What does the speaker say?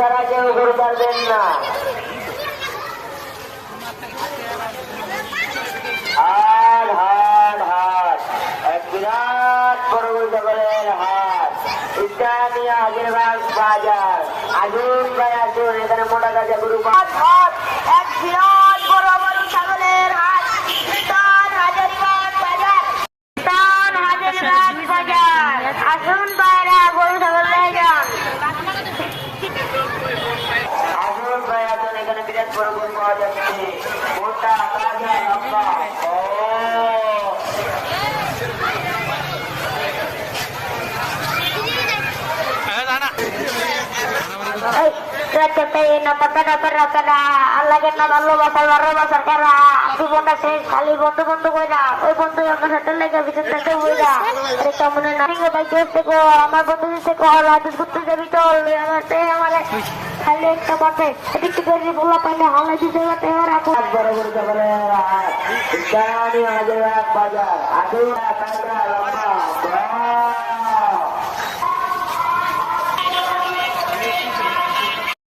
ছাড়া কেউ গরু পারবেন না। হাট হাট হাট, এক বিরাট বড় ছাগলের হাট। ইসলামিয়া হাজিরবাগ বাজার। আসুন ভাই আসুন, এখানে মোটা তাজা গরু হাট হাট, এক বিরাট বড় বড় ছাগলের হাট। ইসলাম হাজিরবাগ বাজার, ইসলাম হাজিরবাগ বাজার। আসুন ভাইরা গরু ছাগল নিয়ে যান। আসুন ভাই আসুন, এখানে বিরাট বড় গরু পাওয়া যাচ্ছে, মোটা তাজা লম্বা। আল্লাহকে না ভালোবাসার ভালোবাসার করা জীবনটা শেষ, খালি বন্ধু বন্ধু কই না, ওই বন্ধু আমার সাথে লেগে ভিতর থেকে বই না মনে না ভাই থেকে আমার বন্ধু থেকে রাজু ঘুরতে যাবি চল আমার খালি একটা বাটে এদিকে করে বলা পাই না হালাই দিতে রাখো। বড় বড় বাজার আসুন।